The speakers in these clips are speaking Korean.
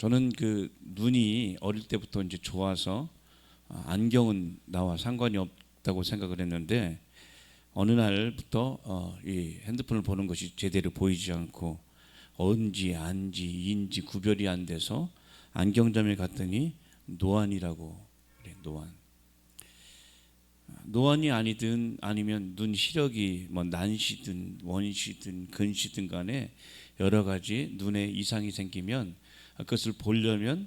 저는 그 눈이 어릴 때부터 이제 좋아서 안경은 나와 상관이 없다고 생각을 했는데 어느 날부터 이 핸드폰을 보는 것이 제대로 보이지 않고 언지, 안지, 인지 구별이 안 돼서 안경점에 갔더니 노안이라고 그래. 노안이 아니든 아니면 눈 시력이 뭐 난시든 원시든 근시든 간에 여러 가지 눈에 이상이 생기면 그것을 보려면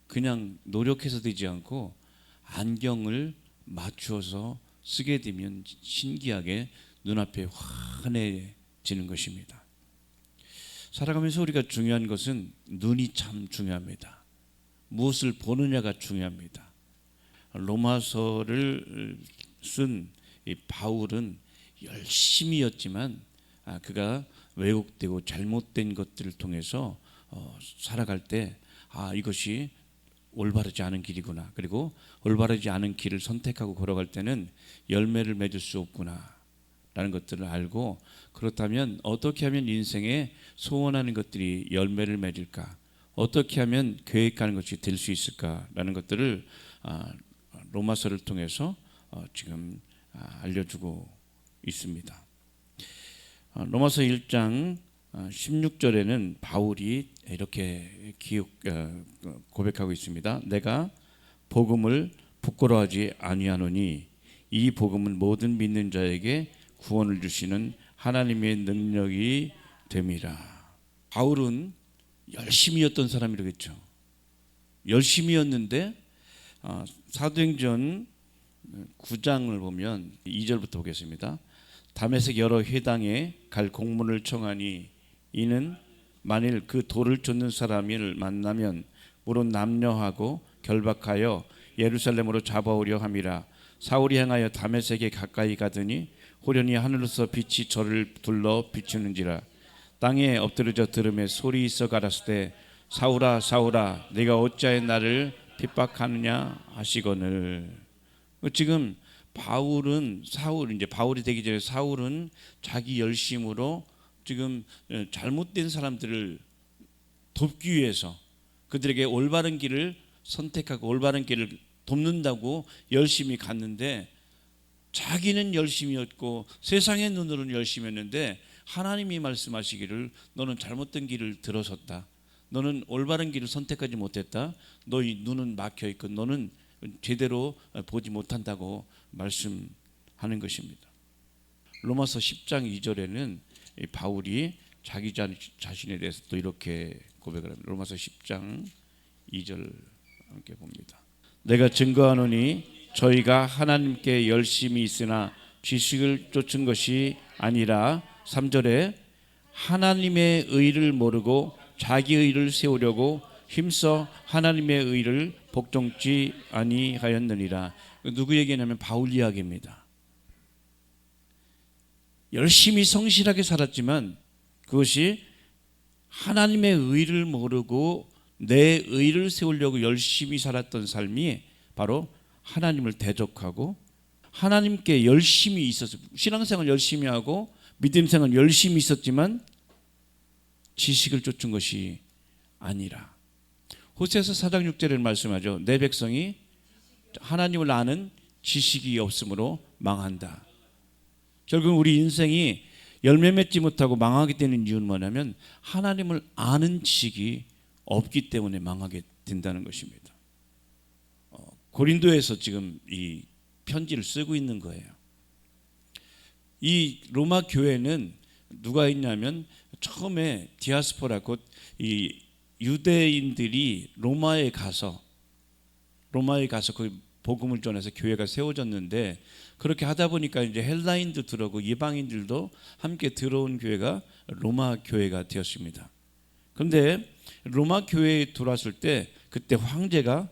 그냥 노력해서 되지 않고 안경을 맞추어서 쓰게 되면 신기하게 눈앞에 환해지는 것입니다. 살아가면서 우리가 중요한 것은 눈이 참 중요합니다. 무엇을 보느냐가 중요합니다. 로마서를 쓴 이 바울은 열심히였지만 그가 왜곡되고 잘못된 것들을 통해서 살아갈 때 이것이 올바르지 않은 길이구나. 그리고 올바르지 않은 길을 선택하고 걸어갈 때는 열매를 맺을 수 없구나 라는 것들을 알고, 그렇다면 어떻게 하면 인생에 소원하는 것들이 열매를 맺을까, 어떻게 하면 계획하는 것이 될 수 있을까라는 것들을 로마서를 통해서 지금 알려주고 있습니다. 로마서 1장 16절에는 바울이 이렇게 고백하고 있습니다. 내가 복음을 부끄러워하지 아니하노니 이 복음은 모든 믿는 자에게 구원을 주시는 하나님의 능력이 됨이라. 바울은 열심히였던 사람이라겠죠. 열심히였는데 사도행전 9장을 보면 2절부터 보겠습니다. 다메섹 여러 회당에 갈 공문을 청하니 이는 만일 그 돌을 쫓는 사람을 만나면 물론 남녀하고 결박하여 예루살렘으로 잡아오려 함이라. 사울이 행하여 다메섹에 가까이 가더니 호련히 하늘로서 빛이 저를 둘러 비추는지라. 땅에 엎드러져 들음에 소리 있어 가라사대 사울아 사울아 네가 어찌하여 나를 핍박하느냐 하시거늘. 지금 바울은 이제 바울이 되기 전에 사울은 자기 열심으로 지금 잘못된 사람들을 돕기 위해서 그들에게 올바른 길을 선택하고 올바른 길을 돕는다고 열심히 갔는데, 자기는 열심히였고 세상의 눈으로는 열심히했는데 하나님이 말씀하시기를 너는 잘못된 길을 들어섰다. 너는 올바른 길을 선택하지 못했다. 너희 눈은 막혀있고 너는 제대로 보지 못한다고 말씀하는 것입니다. 로마서 10장 2절에는 바울이 자기 자신에 대해서 또 이렇게 고백을 합니다. 로마서 10장 2절 함께 봅니다. 내가 증거하노니 저희가 하나님께 열심히 있으나 지식을 쫓은 것이 아니라 3절에 하나님의 의를 모르고 자기 의를 세우려고 힘써 하나님의 의를 복종치 아니하였느니라. 누구 얘기냐면 바울 이야기입니다. 열심히 성실하게 살았지만 그것이 하나님의 의를 모르고 내 의를 세우려고 열심히 살았던 삶이 바로 하나님을 대적하고 하나님께 열심히 있었어요. 신앙생활 열심히 하고 믿음생활 열심히 있었지만 지식을 쫓은 것이 아니라. 호세아서 4장 6절에 말씀하죠. 내 백성이 하나님을 아는 지식이 없으므로 망한다. 결국 우리 인생이 열매 맺지 못하고 망하게 되는 이유는 뭐냐면 하나님을 아는 지식이 없기 때문에 망하게 된다는 것입니다. 고린도에서 지금 이 편지를 쓰고 있는 거예요. 이 로마 교회는 누가 있냐면 처음에 디아스포라 곧 이 유대인들이 로마에 가서 그 복음을 전해서 교회가 세워졌는데, 그렇게 하다 보니까 이제 헬라인도 들어오고 이방인들도 함께 들어온 교회가 로마 교회가 되었습니다. 그런데 로마 교회에 들어왔을 때 그때 황제가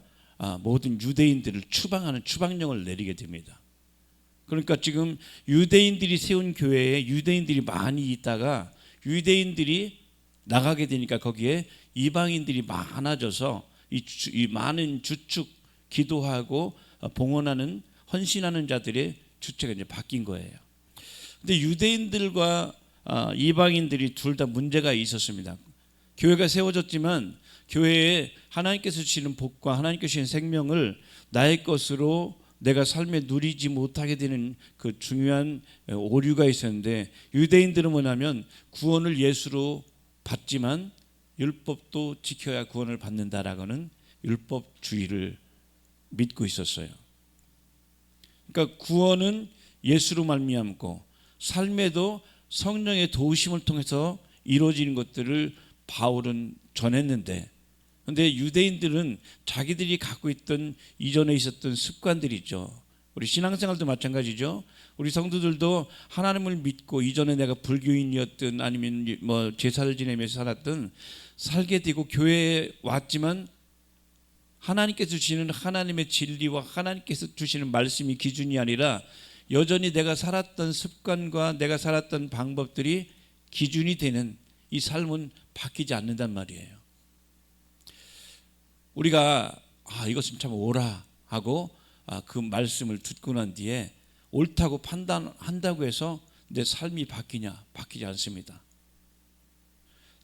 모든 유대인들을 추방하는 추방령을 내리게 됩니다. 그러니까 지금 유대인들이 세운 교회에 유대인들이 많이 있다가 유대인들이 나가게 되니까 거기에 이방인들이 많아져서 이 많은 주축 기도하고 봉헌하는 헌신하는 자들의 주체가 이제 바뀐 거예요. 근데 유대인들과 이방인들이 둘 다 문제가 있었습니다. 교회가 세워졌지만 교회에 하나님께서 주시는 복과 하나님께서 주시는 생명을 나의 것으로 내가 삶에 누리지 못하게 되는 그 중요한 오류가 있었는데, 유대인들은 뭐냐면 구원을 예수로 받지만 율법도 지켜야 구원을 받는다라고는 율법주의를 믿고 있었어요. 그러니까 구원은 예수로 말미암고 삶에도 성령의 도우심을 통해서 이루어지는 것들을 바울은 전했는데, 그런데 유대인들은 자기들이 갖고 있던 이전에 있었던 습관들이 있죠. 우리 신앙생활도 마찬가지죠. 우리 성도들도 하나님을 믿고 이전에 내가 불교인이었든 아니면 뭐 제사를 지내면서 살았든 살게 되고 교회에 왔지만 하나님께서 주시는 하나님의 진리와 하나님께서 주시는 말씀이 기준이 아니라 여전히 내가 살았던 습관과 내가 살았던 방법들이 기준이 되는 이 삶은 바뀌지 않는단 말이에요. 우리가 이것은 참 옳아 하고 그 말씀을 듣고 난 뒤에 옳다고 판단한다고 해서 내 삶이 바뀌냐? 바뀌지 않습니다.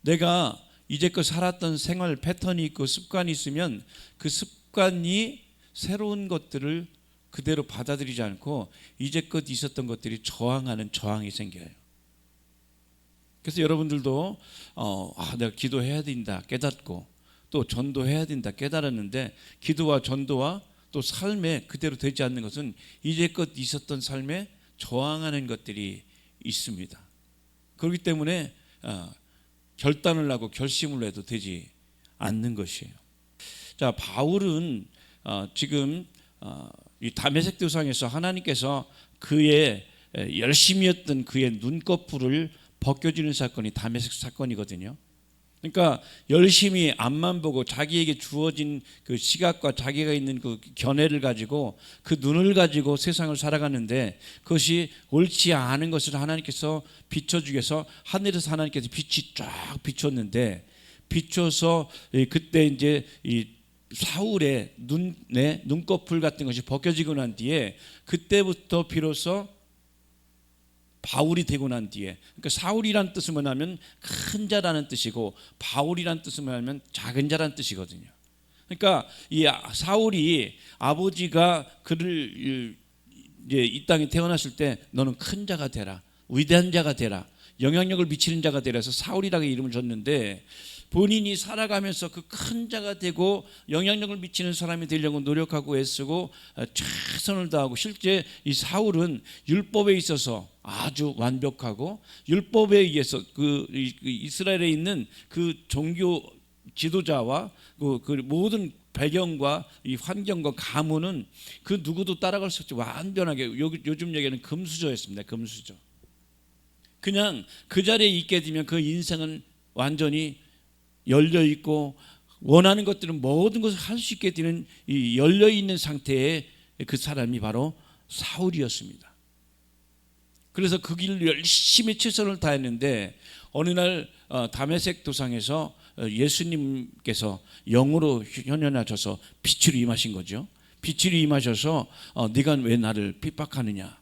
내가 이제껏 살았던 생활 패턴이 있고 습관이 있으면 그 습관이 새로운 것들을 그대로 받아들이지 않고 이제껏 있었던 것들이 저항하는 저항이 생겨요. 그래서 여러분들도 내가 기도해야 된다 깨닫고 또 전도해야 된다 깨달았는데, 기도와 전도와 또 삶에 그대로 되지 않는 것은 이제껏 있었던 삶에 저항하는 것들이 있습니다. 그렇기 때문에 결단을 하고 결심을 해도 되지 않는 것이에요. 자, 바울은 지금 이 다메섹 도상에서 하나님께서 그의 열심이었던 그의 눈꺼풀을 벗겨주는 사건이 다메섹 사건이거든요. 그러니까 열심히 앞만 보고 자기에게 주어진 그 시각과 자기가 있는 그 견해를 가지고 그 눈을 가지고 세상을 살아가는데, 그것이 옳지 않은 것을 하나님께서 비춰주기 위해서 하늘에서 하나님께서 빛이 쫙 비췄는데, 비춰서 그때 이제 이 사울의 눈꺼풀 같은 것이 벗겨지고 난 뒤에 그때부터 비로소 바울이 되고 난 뒤에, 그러니까 사울이란 뜻은 뭐냐면 큰 자라는 뜻이고 바울이란 뜻은 뭐냐면 작은 자라는 뜻이거든요. 그러니까 이 사울이 아버지가 그를 이제 이 땅에 태어났을 때 너는 큰 자가 되라, 위대한 자가 되라, 영향력을 미치는 자가 되라 해서 사울이라고 이름을 줬는데, 본인이 살아가면서 그 큰 자가 되고 영향력을 미치는 사람이 되려고 노력하고 애쓰고 최선을 다하고, 실제 이 사울은 율법에 있어서 아주 완벽하고 율법에 의해서 그 이스라엘에 있는 그 종교 지도자와 그 모든 배경과 이 환경과 가문은 그 누구도 따라갈 수 없이 완전하게, 요즘 얘기는 금수저였습니다. 금수저. 그냥 그 자리에 있게 되면 그 인생은 완전히 열려 있고 원하는 것들은 모든 것을 할 수 있게 되는 이 열려 있는 상태의 그 사람이 바로 사울이었습니다. 그래서 그 길을 열심히 최선을 다했는데, 어느 날 다메섹 도상에서 예수님께서 영으로 현현하셔서 빛으로 임하신 거죠. 빛으로 임하셔서 네가 왜 나를 핍박하느냐.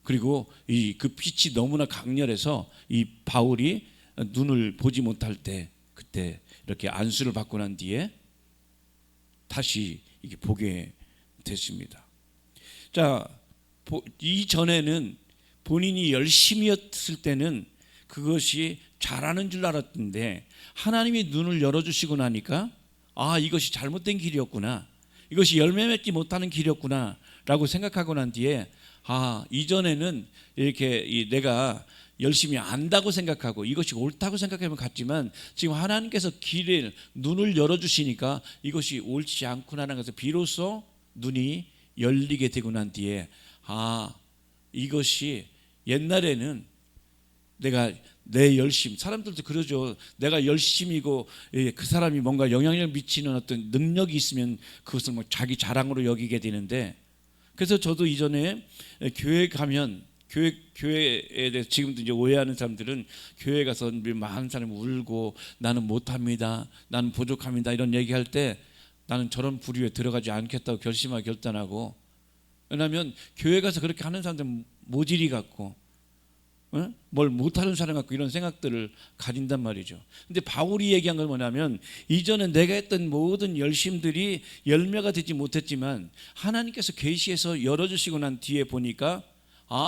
그리고 그 빛이 너무나 강렬해서 이 바울이 눈을 보지 못할 때, 그때 이렇게 안수를 받고 난 뒤에 다시 이게 보게 됐습니다. 자, 이전에는 본인이 열심히 했을 때는 그것이 잘하는 줄 알았는데, 하나님이 눈을 열어주시고 나니까 이것이 잘못된 길이었구나, 이것이 열매 맺지 못하는 길이었구나 라고 생각하고 난 뒤에 이전에는 이렇게 내가 열심히 안다고 생각하고 이것이 옳다고 생각하면 갔지만, 지금 하나님께서 길을 눈을 열어주시니까 이것이 옳지 않구나라는 것을 비로소 눈이 열리게 되고 난 뒤에 이것이 옛날에는 내가 내 열심, 사람들도 그러죠. 내가 열심이고 그 사람이 뭔가 영향력을 미치는 어떤 능력이 있으면 그것을 뭐 자기 자랑으로 여기게 되는데, 그래서 저도 이전에 교회 가면 교회에 대해서 지금도 이제 오해하는 사람들은 교회 가서 많은 사람이 울고 나는 못합니다, 나는 부족합니다 이런 얘기할 때 나는 저런 부류에 들어가지 않겠다고 결심하고 결단하고, 왜냐하면 교회 가서 그렇게 하는 사람들은 모질이 같고, 뭘 못하는 사람 같고 이런 생각들을 가진단 말이죠. 근데 바울이 얘기한 건 뭐냐면 이전에 내가 했던 모든 열심들이 열매가 되지 못했지만 하나님께서 계시해서 열어주시고 난 뒤에 보니까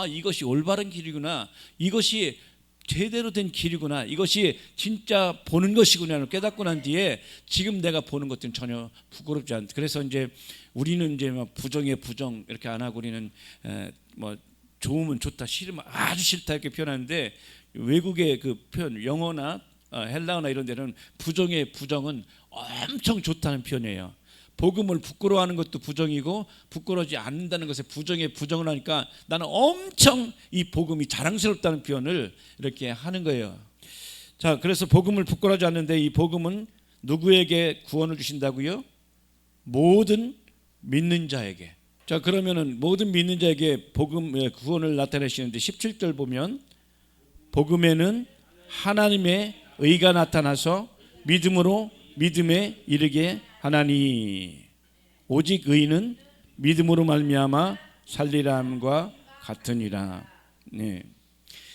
이것이 올바른 길이구나, 이것이 제대로 된 길이구나, 이것이 진짜 보는 것이구나를 깨닫고 난 뒤에 지금 내가 보는 것들은 전혀 부끄럽지 않다. 그래서 이제 우리는 이제 부정에 부정 이렇게 안 하고 우리는 뭐 좋으면 좋다, 싫으면 아주 싫다 이렇게 표현하는데 외국의 그 표현 영어나 헬라어나 이런 데는 부정의 부정은 엄청 좋다는 표현이에요. 복음을 부끄러워하는 것도 부정이고 부끄러워하지 않는다는 것에 부정에 부정을 하니까 나는 엄청 이 복음이 자랑스럽다는 표현을 이렇게 하는 거예요. 자, 그래서 복음을 부끄러워하지 않는데 이 복음은 누구에게 구원을 주신다고요? 모든 믿는 자에게. 자, 그러면은 모든 믿는 자에게 복음의 구원을 나타내시는데 17절 보면 복음에는 하나님의 의가 나타나서 믿음으로 믿음에 이르게 하나니 오직 의는 믿음으로 말미암아 살리라 함과 같으니라. 네.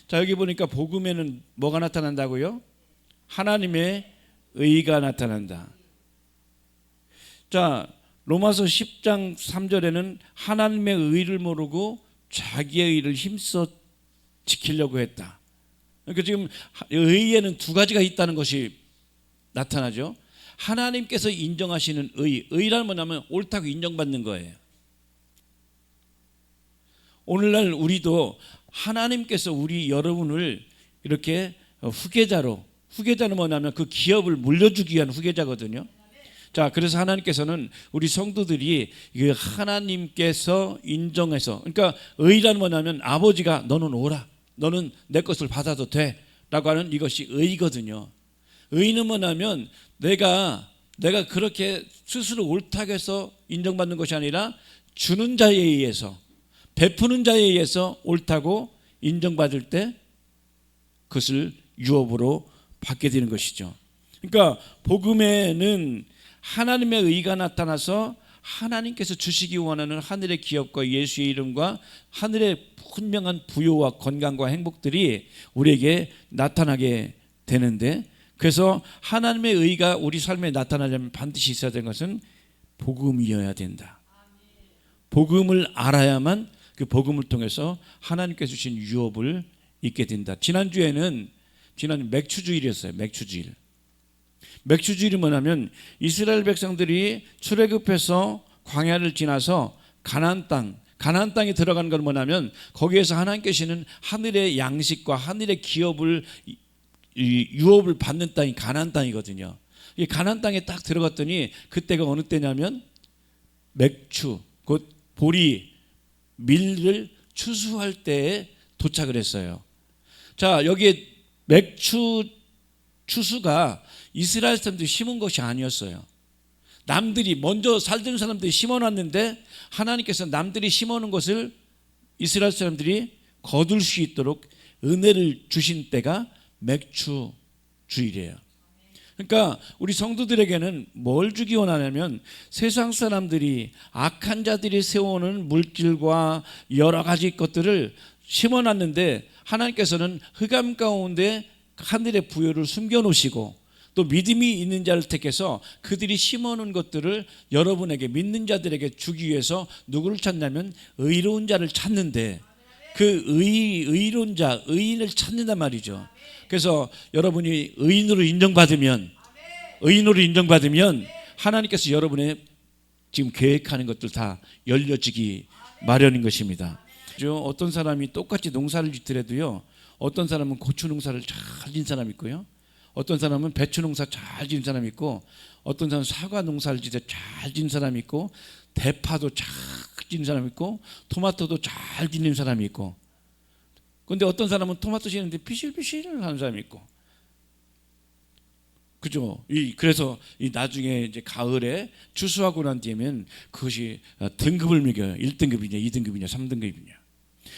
자, 여기 보니까 복음에는 뭐가 나타난다고요? 하나님의 의가 나타난다. 자, 로마서 10장 3절에는 하나님의 의를 모르고 자기의 의를 힘써 지키려고 했다. 그러니까 지금 의에는 두 가지가 있다는 것이 나타나죠. 하나님께서 인정하시는 의란 뭐냐면 옳다고 인정받는 거예요. 오늘날 우리도 하나님께서 우리 여러분을 이렇게 후계자는 뭐냐면 그 기업을 물려주기 위한 후계자거든요. 자, 그래서 하나님께서는 우리 성도들이 하나님께서 인정해서, 그러니까 의란 뭐냐면 아버지가 너는 오라, 너는 내 것을 받아도 돼 라고 하는 이것이 의거든요. 의는 뭐냐면 내가 그렇게 스스로 옳다고 해서 인정받는 것이 아니라 주는 자에 의해서, 베푸는 자에 의해서 옳다고 인정받을 때 그것을 유업으로 받게 되는 것이죠. 그러니까 복음에는 하나님의 의가 나타나서 하나님께서 주시기 원하는 하늘의 기업과 예수의 이름과 하늘의 분명한 부요와 건강과 행복들이 우리에게 나타나게 되는데, 그래서 하나님의 의가 우리 삶에 나타나려면 반드시 있어야 되는 것은 복음이어야 된다. 복음을 알아야만 그 복음을 통해서 하나님께서 주신 유업을 잊게 된다. 지난주에는 맥추주일이었어요. 맥추주일이 뭐냐면 이스라엘 백성들이 출애굽해서 광야를 지나서 가나안 땅에 들어간 건 뭐냐면 거기에서 하나님께서는 하늘의 양식과 하늘의 기업을 유업을 받는 땅이 가나안 땅이거든요. 이 가나안 땅에 딱 들어갔더니 그때가 어느 때냐면 맥추, 곧 보리, 밀을 추수할 때에 도착을 했어요. 자, 여기에 맥추 추수가 이스라엘 사람들이 심은 것이 아니었어요. 남들이 먼저 살던 사람들이 심어놨는데 하나님께서 남들이 심어놓은 것을 이스라엘 사람들이 거둘 수 있도록 은혜를 주신 때가 맥추주일이에요. 그러니까 우리 성도들에게는 뭘 주기 원하냐면 세상 사람들이 악한 자들이 세워오는 물질과 여러 가지 것들을 심어놨는데 하나님께서는 흑암 가운데 하늘의 부요를 숨겨놓으시고 또 믿음이 있는 자를 택해서 그들이 심어놓은 것들을 여러분에게, 믿는 자들에게 주기 위해서 누구를 찾냐면 의로운 자를 찾는데, 그 의로운 자, 의인을 찾는단 말이죠. 그래서 여러분이 의인으로 인정받으면 하나님께서 여러분의 지금 계획하는 것들 다 열려지기 마련인 것입니다. 어떤 사람이 똑같이 농사를 짓더라도요, 어떤 사람은 고추 농사를 잘 지은 사람이 있고요, 어떤 사람은 배추 농사 잘 지은 사람이 있고, 어떤 사람은 사과 농사를 잘 지은 사람이 있고, 대파도 잘 지은 사람이 있고, 토마토도 잘 지는 사람이 있고, 근데 어떤 사람은 토마토 지는데 피실피실 하는 사람이 있고, 그죠? 그래서 나중에 이제 가을에 추수하고 난 뒤에면 그것이 등급을 매겨요. 1등급이냐, 2등급이냐, 3등급이냐.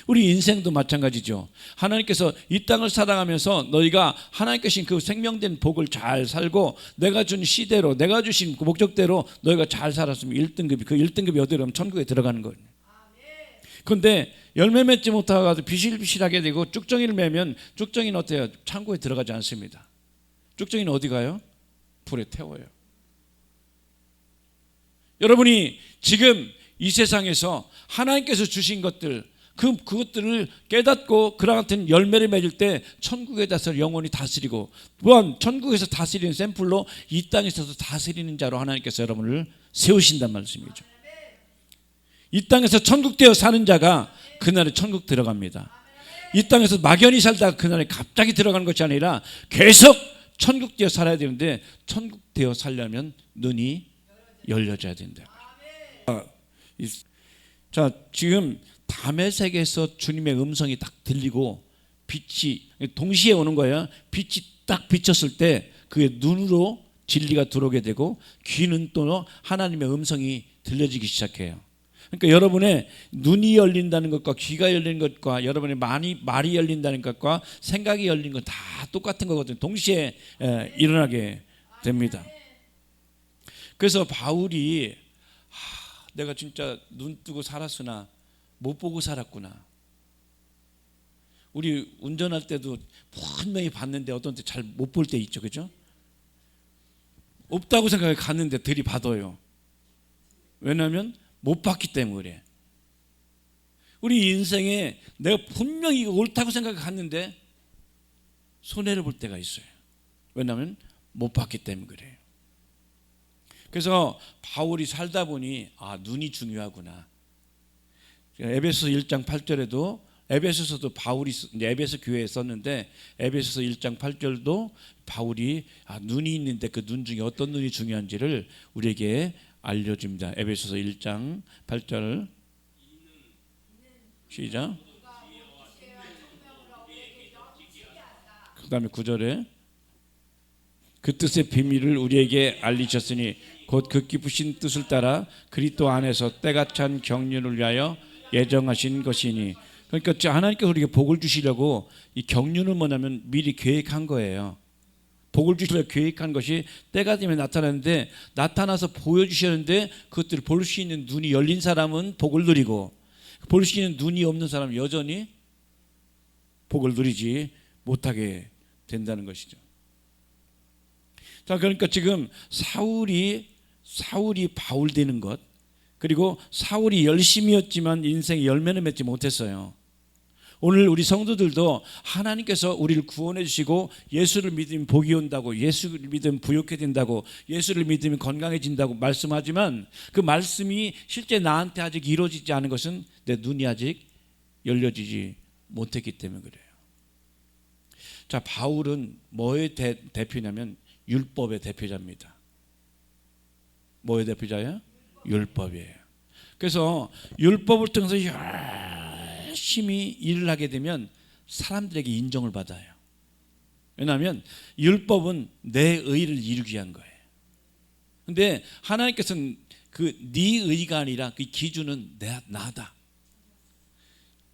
우리 인생도 마찬가지죠. 하나님께서 이 땅을 살아가면서 너희가 하나님께서 그 생명된 복을 잘 살고 내가 준 시대로, 내가 주신 그 목적대로 너희가 잘 살았으면 1등급이, 그 1등급이 어디로 가면 천국에 들어가는 거예요. 그런데 열매 맺지 못하고 비실비실하게 되고 쭉정이를 매면 쭉정이는 어때요? 창고에 들어가지 않습니다. 쭉정이는 어디 가요? 불에 태워요. 여러분이 지금 이 세상에서 하나님께서 주신 것들, 그것들을 깨닫고 그와 같은 열매를 맺을 때 천국에서 영원히 다스리고, 또한 천국에서 다스리는 샘플로 이 땅에서도 다스리는 자로 하나님께서 여러분을 세우신단 말씀이죠. 이 땅에서 천국 되어 사는 자가 그날에 천국 들어갑니다. 이 땅에서 막연히 살다가 그날에 갑자기 들어가는 것이 아니라 계속 천국 되어 살아야 되는데, 천국 되어 살려면 눈이 열려져야 된다. 자, 지금 담의 세계에서 주님의 음성이 딱 들리고 빛이 동시에 오는 거예요. 빛이 딱 비쳤을 때 그의 눈으로 진리가 들어오게 되고, 귀는 또 하나님의 음성이 들려지기 시작해요. 그러니까 여러분의 눈이 열린다는 것과 귀가 열리는 것과 여러분의 말이 열린다는 것과 생각이 열린 건 다 똑같은 거거든요. 동시에 일어나게 됩니다. 그래서 바울이 내가 진짜 눈 뜨고 살았으나 못 보고 살았구나. 우리 운전할 때도 분명히 봤는데 어떤 때 잘 못 볼 때 있죠, 그죠? 없다고 생각해 갔는데 들이받아요. 왜냐하면 못 봤기 때문에. 우리 인생에 내가 분명히 이거 옳다고 생각해 갔는데 손해를 볼 때가 있어요. 왜냐하면 못 봤기 때문에 그래요. 그래서 바울이 살다 보니 눈이 중요하구나. 에베소서 1장 8절에도, 에베소서도 바울이 에베소 교회에 썼는데 에베소서 1장 8절도 바울이 눈이 있는데 그 눈 중에 어떤 눈이 중요한지를 우리에게 알려줍니다. 에베소서 1장 8절 시작. 그 다음에 9절에 그 뜻의 비밀을 우리에게 알리셨으니 곧 그 기쁘신 뜻을 따라 그리스도 안에서 때가 찬 경륜을 위하여 예정하신 것이니. 그러니까 하나님께서 우리에게 복을 주시려고 이 경륜은 뭐냐면 미리 계획한 거예요. 복을 주시려고 계획한 것이 때가 되면 나타나는데, 나타나서 보여주시는데 그것들을 볼 수 있는 눈이 열린 사람은 복을 누리고, 볼 수 있는 눈이 없는 사람은 여전히 복을 누리지 못하게 된다는 것이죠. 자, 그러니까 지금 사울이 바울 되는 것, 그리고 사울이 열심이었지만 인생의 열매는 맺지 못했어요. 오늘 우리 성도들도 하나님께서 우리를 구원해 주시고 예수를 믿으면 복이 온다고, 예수를 믿으면 부욕해진다고, 예수를 믿으면 건강해진다고 말씀하지만 그 말씀이 실제 나한테 아직 이루어지지 않은 것은 내 눈이 아직 열려지지 못했기 때문에 그래요. 자, 바울은 뭐의 대표냐면 율법의 대표자입니다. 뭐의 대표자예요? 율법이에요. 그래서 율법을 통해서 열심히 일을 하게 되면 사람들에게 인정을 받아요. 왜냐하면 율법은 내 의를 이루기 위한 거예요. 그런데 하나님께서는 그 네 의가 아니라 그 기준은 나다.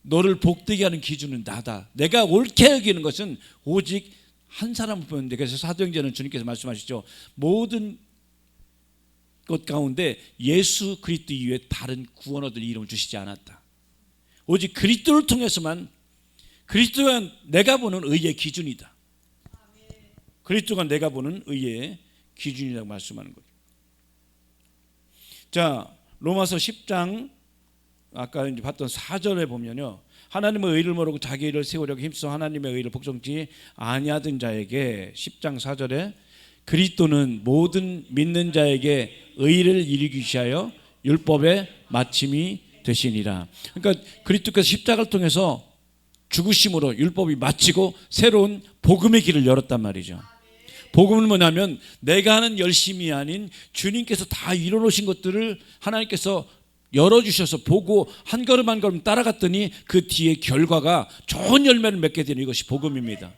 너를 복되게 하는 기준은 나다. 내가 옳게 여기는 것은 오직 한 사람을 보는데, 그래서 사도행전은 주님께서 말씀하시죠. 모든 것 가운데 예수 그리스도 이외에 다른 구원 얻을 이름을 주시지 않았다. 오직 그리스도를 통해서만, 그리스도가 내가 보는 의의 기준이다. 그리스도가 내가 보는 의의 기준이라고 말씀하는 거죠. 자, 로마서 10장 아까 이제 봤던 4절에 보면요, 하나님의 의를 모르고 자기 의를 세우려고 힘써 하나님의 의를 복종치 아니하던 자에게 10장 4절에 그리스도는 모든 믿는 자에게 의를 이루기 위하여 율법의 마침이 되시니라. 그러니까 그리스도께서 십자가를 통해서 죽으심으로 율법이 마치고 새로운 복음의 길을 열었단 말이죠. 복음은 뭐냐면 내가 하는 열심이 아닌 주님께서 다 이뤄놓으신 것들을 하나님께서 열어주셔서 보고 한 걸음 한 걸음 따라갔더니 그 뒤에 결과가 좋은 열매를 맺게 되는 이것이 복음입니다.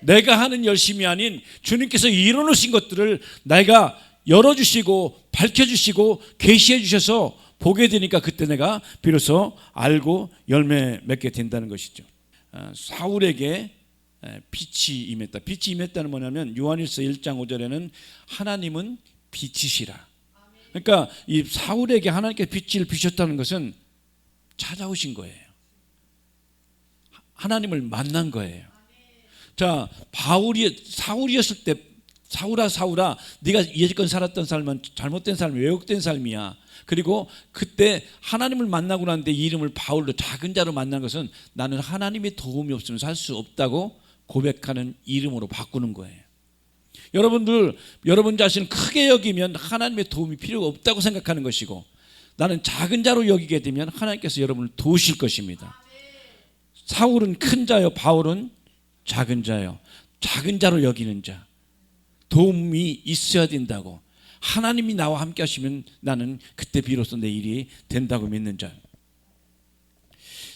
내가 하는 열심이 아닌 주님께서 이뤄놓으신 것들을 내가 열어주시고 밝혀주시고 계시해 주셔서 보게 되니까 그때 내가 비로소 알고 열매 맺게 된다는 것이죠. 사울에게 빛이 임했다. 빛이 임했다는 뭐냐면 요한일서 1장 5절에는 하나님은 빛이시라. 그러니까 이 사울에게 하나님께 빛을 비셨다는 것은 찾아오신 거예요. 하나님을 만난 거예요. 자, 사울이었을 때 사울아 네가 이제껏 살았던 삶은 잘못된 삶, 왜곡된 삶이야. 그리고 그때 하나님을 만나고 난 뒤에 이름을 바울로 작은 자로 만난 것은 나는 하나님의 도움이 없으면 살 수 없다고 고백하는 이름으로 바꾸는 거예요. 여러분들, 여러분 자신을 크게 여기면 하나님의 도움이 필요가 없다고 생각하는 것이고, 나는 작은 자로 여기게 되면 하나님께서 여러분을 도우실 것입니다. 사울은 큰 자요, 바울은 작은 자요. 작은 자로 여기는 자, 도움이 있어야 된다고. 하나님이 나와 함께 하시면 나는 그때 비로소 내 일이 된다고 믿는 자.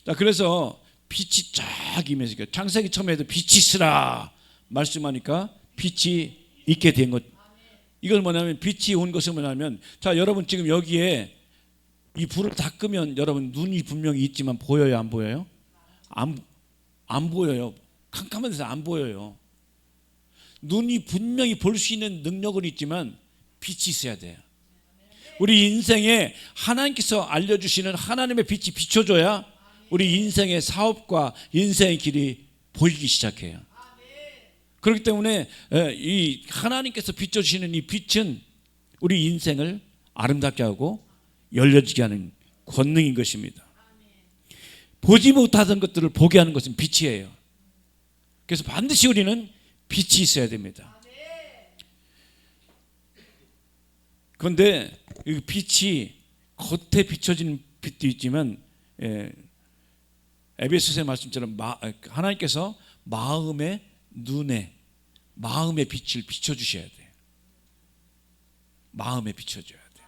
자, 그래서 빛이 쫙 임해서 창세기 처음에도 빛이 있으라 말씀하니까 빛이 있게 된 것. 이건 뭐냐면, 빛이 온 것은 뭐냐면, 자, 여러분 지금 여기에 이 불을 다 끄면 여러분 눈이 분명히 있지만 보여요, 안 보여요? 안 보여요. 캄캄한 데서 안 보여요. 눈이 분명히 볼 수 있는 능력은 있지만 빛이 있어야 돼요. 우리 인생에 하나님께서 알려주시는 하나님의 빛이 비춰줘야 우리 인생의 사업과 인생의 길이 보이기 시작해요. 그렇기 때문에 이 하나님께서 비춰주시는 이 빛은 우리 인생을 아름답게 하고 열려지게 하는 권능인 것입니다. 보지 못하던 것들을 보게 하는 것은 빛이에요. 그래서 반드시 우리는 빛이 있어야 됩니다. 그런데 이 빛이 겉에 비춰지는 빛도 있지만, 에베소서의 말씀처럼 하나님께서 마음의 눈에, 마음의 빛을 비춰주셔야 돼요. 마음에 비춰줘야 돼요.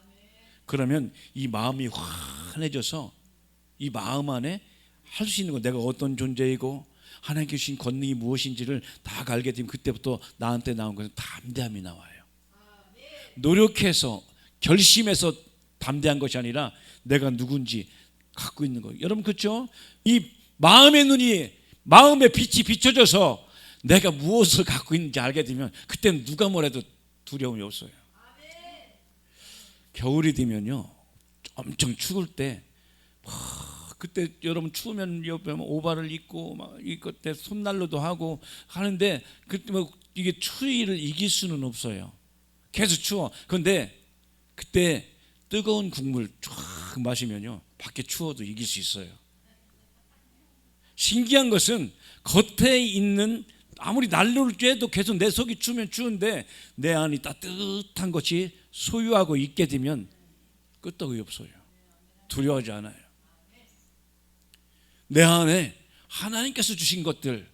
그러면 이 마음이 환해져서 이 마음 안에 할 수 있는 거, 내가 어떤 존재이고 하나님께 주신 권능이 무엇인지를 다 알게 되면 그때부터 나한테 나온 것은 담대함이 나와요. 노력해서 결심해서 담대한 것이 아니라 내가 누군지 갖고 있는 거예요. 여러분, 그렇죠? 이 마음의 눈이, 마음의 빛이 비춰져서 내가 무엇을 갖고 있는지 알게 되면 그때는 누가 뭐래도 두려움이 없어요. 겨울이 되면요, 엄청 추울 때, 그때 여러분 추우면 옆에 오바를 입고 막 그때 손난로도 하고 하는데, 그때 뭐 이게 추위를 이길 수는 없어요. 계속 추워. 그런데 그때 뜨거운 국물 쫙 마시면요, 밖에 추워도 이길 수 있어요. 신기한 것은 겉에 있는 아무리 난로를 쬐도 계속 내 속이 추우면 추운데 내 안이 따뜻한 것이 소유하고 있게 되면 끄떡이 없어요. 두려워하지 않아요. 내 안에 하나님께서 주신 것들,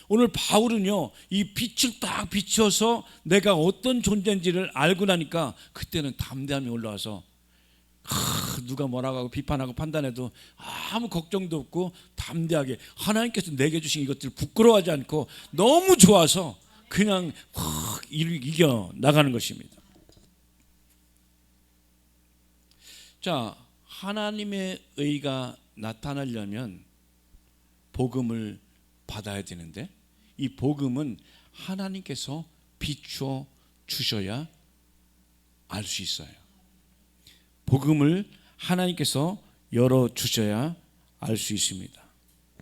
오늘 바울은요, 이 빛을 딱 비춰서 내가 어떤 존재인지를 알고 나니까 그때는 담대함이 올라와서 누가 뭐라고 하고 비판하고 판단해도 아무 걱정도 없고 담대하게 하나님께서 내게 주신 이것들을 부끄러워하지 않고 너무 좋아서 그냥 확 이겨 나가는 것입니다. 자, 하나님의 의가 나타나려면 복음을 받아야 되는데, 이 복음은 하나님께서 비추어 주셔야 알 수 있어요. 복음을 하나님께서 열어 주셔야 알 수 있습니다.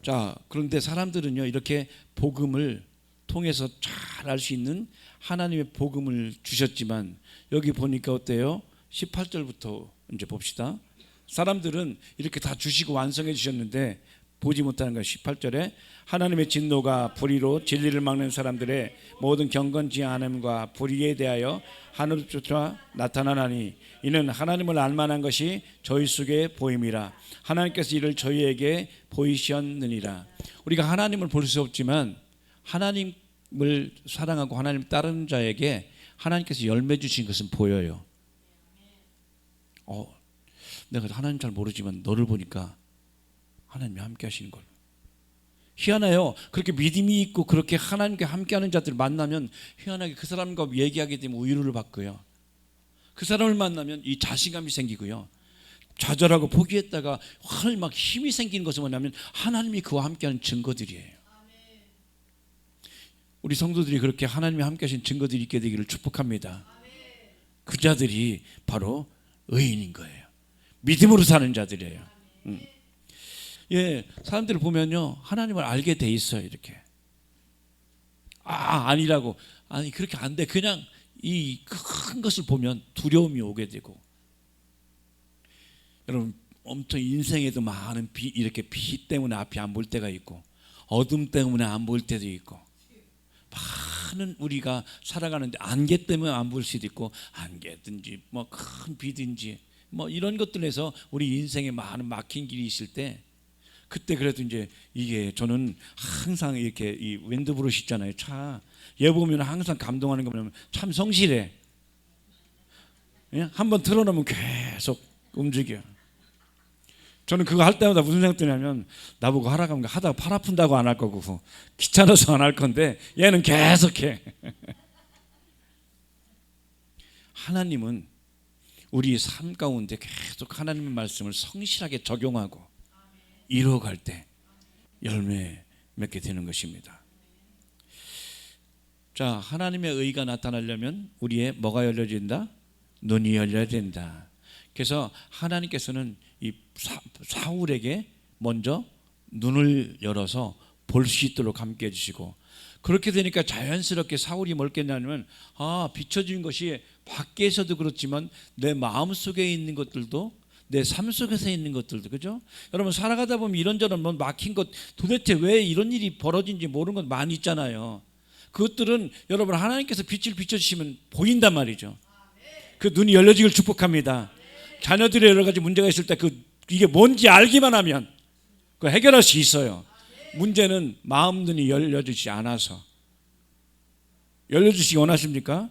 자, 그런데 사람들은요, 이렇게 복음을 통해서 잘 알 수 있는 하나님의 복음을 주셨지만, 여기 보니까 어때요? 18절부터 이제 봅시다. 사람들은 이렇게 다 주시고 완성해 주셨는데 보지 못하는 것. 18절에 하나님의 진노가 불의로 진리를 막는 사람들의 모든 경건지 않음과 불의에 대하여 하늘로부터 나타나나니 이는 하나님을 알만한 것이 저희 속에 보임이라. 하나님께서 이를 저희에게 보이셨느니라. 우리가 하나님을 볼 수 없지만 하나님을 사랑하고 하나님을 따르는 자에게 하나님께서 열매 주신 것은 보여요. 내가 하나님 잘 모르지만 너를 보니까 하나님이 함께 하시는 걸. 희한해요. 그렇게 믿음이 있고 그렇게 하나님과 함께하는 자들 만나면 희한하게 그 사람과 얘기하게 되면 우유를 받고요, 그 사람을 만나면 이 자신감이 생기고요, 좌절하고 포기했다가 활 막 힘이 생기는 것은 뭐냐면 하나님이 그와 함께하는 증거들이에요. 우리 성도들이 그렇게 하나님이 함께하신 증거들이 있게 되기를 축복합니다. 그 자들이 바로 의인인 거예요. 믿음으로 사는 자들이에요. 사람들을 보면요, 하나님을 알게 돼 있어요. 이렇게 아니라고, 아니 그렇게 안 돼. 그냥 이 큰 것을 보면 두려움이 오게 되고, 여러분 엄청 인생에도 많은 이렇게 비 때문에 앞이 안 보일 때가 있고, 어둠 때문에 안 보일 때도 있고, 많은 우리가 살아가는데 안개 때문에 안 보일 수도 있고, 안개든지 뭐 큰 비든지 뭐 이런 것들에서 우리 인생에 많은 막힌 길이 있을 때, 그때 그래도 이제 이게 저는 항상 이렇게 이 윈드브루시 있잖아요. 차 얘 보면 항상 감동하는 거 보면 참 성실해. 한번 틀어놓으면 계속 움직여. 저는 그거 할 때마다 무슨 생각 드냐면, 나보고 하라고 하면 하다가 팔 아픈다고 안 할 거고 귀찮아서 안 할 건데 얘는 계속해. 하나님은 우리 삶 가운데 계속 하나님의 말씀을 성실하게 적용하고 이루어갈 때 열매 맺게 되는 것입니다. 자, 하나님의 의가 나타나려면 우리의 뭐가 열려진다? 눈이 열려야 된다. 그래서 하나님께서는 이 사울에게 먼저 눈을 열어서 볼 수 있도록 함께 해주시고, 그렇게 되니까 자연스럽게 사울이 뭘 깼냐면, 비춰진 것이 밖에서도 그렇지만 내 마음속에 있는 것들도, 내 삶 속에서 있는 것들도, 그죠? 여러분 살아가다 보면 이런저런 뭐 막힌 것, 도대체 왜 이런 일이 벌어진지 모르는 것 많이 있잖아요. 그것들은 여러분 하나님께서 빛을 비춰주시면 보인단 말이죠. 그 눈이 열려지길 축복합니다. 자녀들의 여러 가지 문제가 있을 때 이게 뭔지 알기만 하면 그 해결할 수 있어요. 문제는 마음 눈이 열려주지 않아서. 열려주시기 원하십니까?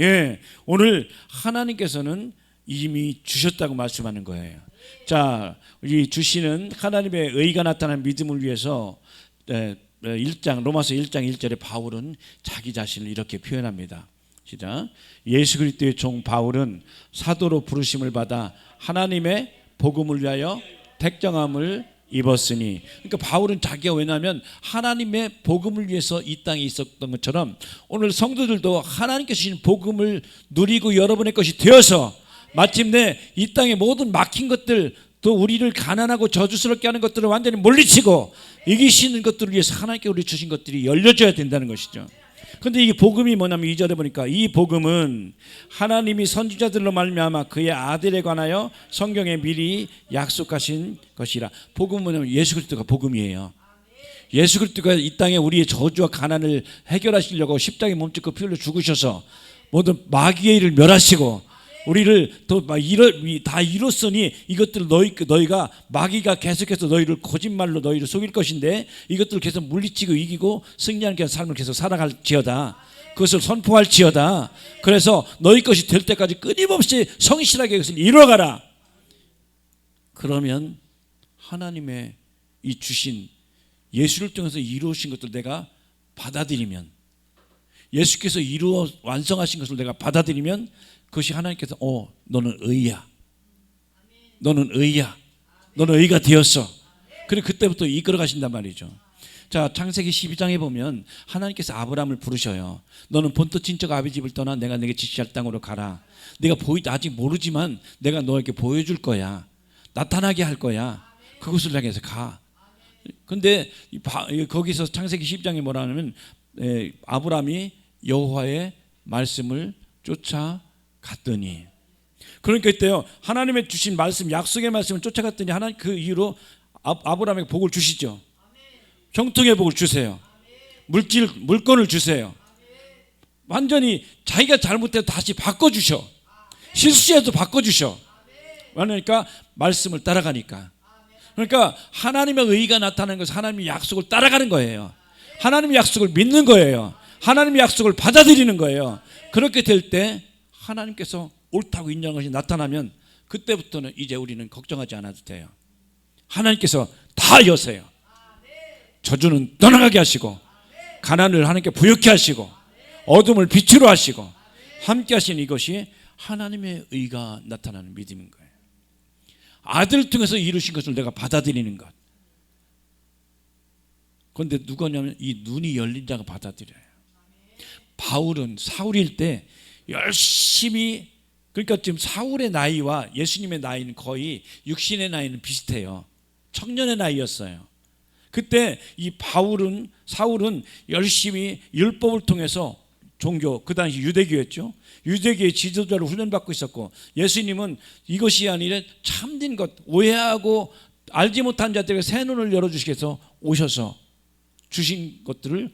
예, 오늘 하나님께서는 이미 주셨다고 말씀하는 거예요. 자, 이 주시는 하나님의 의가 나타난 믿음을 위해서 1장 로마서 1장 1절에 바울은 자기 자신을 이렇게 표현합니다. 시작. 예수 그리스도의 종 바울은 사도로 부르심을 받아 하나님의 복음을 위하여 택정함을 입었으니. 그러니까 바울은 자기가, 왜냐하면 하나님의 복음을 위해서 이 땅에 있었던 것처럼 오늘 성도들도 하나님께서 주신 복음을 누리고 여러분의 것이 되어서 마침내 이 땅의 모든 막힌 것들, 또 우리를 가난하고 저주스럽게 하는 것들을 완전히 물리치고 이기시는 것들을 위해서 하나님께 우리 주신 것들이 열려져야 된다는 것이죠. 그런데 이 복음이 뭐냐면 2절에 보니까 이 복음은 하나님이 선지자들로 말미암아 그의 아들에 관하여 성경에 미리 약속하신 것이라. 복음은 뭐냐면 예수 그리스도가 복음이에요. 예수 그리스도가 이 땅에 우리의 저주와 가난을 해결하시려고 십자가에 몸짓고 피 흘려 죽으셔서 모든 마귀의 일을 멸하시고 우리를 다 이뤘으니 이것들을 너희가 마귀가 계속해서 너희를 거짓말로 너희를 속일 것인데 이것들을 계속 물리치고 이기고 승리하는 삶을 계속 살아갈지어다. 그것을 선포할지어다. 그래서 너희 것이 될 때까지 끊임없이 성실하게 그것을 이루어가라. 그러면 하나님의 이 주신 예수를 통해서 이루어진 것들 내가 받아들이면, 예수께서 이루어 완성하신 것을 내가 받아들이면 그것이 하나님께서 너는 의야. 너는 의야. 너는 의가 되었어. 그리고 그때부터 이끌어 가신단 말이죠. 자, 창세기 12장에 보면 하나님께서 아브라함을 부르셔요. 너는 본토 친척 아비 집을 떠나 내가 네게 지시할 땅으로 가라. 네가 아직 모르지만 내가 너에게 보여줄 거야. 나타나게 할 거야. 그곳을 향해서 가. 근데 거기서 창세기 12장에 뭐라 하냐면 아브라함이 여호와의 말씀을 쫓아갔더니, 그러니까 이때요 하나님의 주신 말씀, 약속의 말씀을 쫓아갔더니 하나님 그 이후로 아브라함에게 복을 주시죠. 형통의 복을 주세요. 물건을 주세요. 완전히 자기가 잘못해도 다시 바꿔주셔. 실수해도 바꿔주셔. 그러니까 말씀을 따라가니까. 그러니까 하나님의 의가 나타나는 것은 하나님의 약속을 따라가는 거예요. 하나님의 약속을 믿는 거예요. 하나님의 약속을 받아들이는 거예요. 그렇게 될 때 하나님께서 옳다고 인정한 것이 나타나면 그때부터는 이제 우리는 걱정하지 않아도 돼요. 하나님께서 다 여세요. 저주는 떠나가게 하시고 가난을 하나님께 부욕케 하시고 어둠을 빛으로 하시고 함께 하시는 이것이 하나님의 의가 나타나는 믿음인 거예요. 아들을 통해서 이루신 것을 내가 받아들이는 것. 그런데 누구냐면 이 눈이 열린 자가 받아들여요. 바울은 사울일 때 열심히, 그러니까 지금 사울의 나이와 예수님의 나이는 거의 육신의 나이는 비슷해요. 청년의 나이였어요. 그때 이 사울은 열심히 율법을 통해서 종교, 그 당시 유대교였죠. 유대교의 지도자를 훈련받고 있었고, 예수님은 이것이 아니라 참된 것, 오해하고 알지 못한 자들에게 새 눈을 열어주시기 위해서 오셔서 주신 것들을,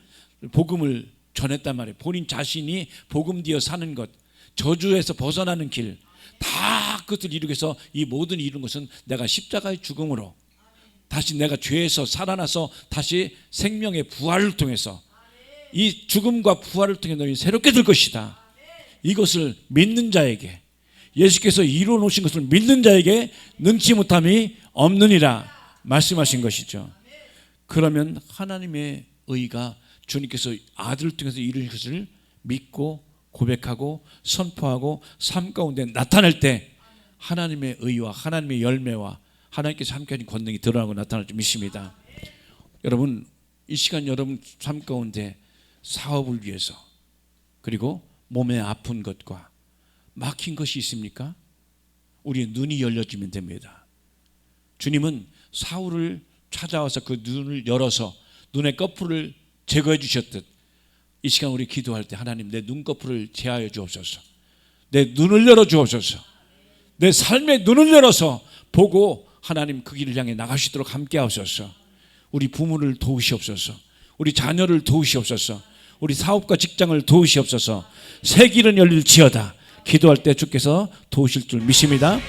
복음을 전했단 말이에요. 본인 자신이 복음 뒤에 사는 것, 저주에서 벗어나는 길, 다 그것을 이루기 위해서 이 모든 이룬 것은 내가 십자가의 죽음으로 다시 내가 죄에서 살아나서 다시 생명의 부활을 통해서 이 죽음과 부활을 통해 너희 새롭게 될 것이다. 이것을 믿는 자에게, 예수께서 이루어 놓으신 것을 믿는 자에게 능치 못함이 없느니라 말씀하신 것이죠. 그러면 하나님의 의가 주님께서 아들을 통해서 이루신 것을 믿고 고백하고 선포하고 삶 가운데 나타낼 때 하나님의 의와 하나님의 열매와 하나님께서 함께 하신 권능이 드러나고 나타날 줄 믿습니다. 여러분, 이 시간 여러분 삶 가운데 사업을 위해서, 그리고 몸에 아픈 것과 막힌 것이 있습니까? 우리의 눈이 열려지면 됩니다. 주님은 사울을 찾아와서 그 눈을 열어서 눈의 꺼풀을 제거해 주셨듯, 이 시간 우리 기도할 때 하나님 내 눈꺼풀을 제하여 주옵소서, 내 눈을 열어 주옵소서, 내 삶의 눈을 열어서 보고 하나님 그 길을 향해 나가시도록 함께 하옵소서. 우리 부모를 도우시옵소서, 우리 자녀를 도우시옵소서, 우리 사업과 직장을 도우시옵소서. 새 길은 열릴지어다. 기도할 때 주께서 도우실 줄 믿습니다.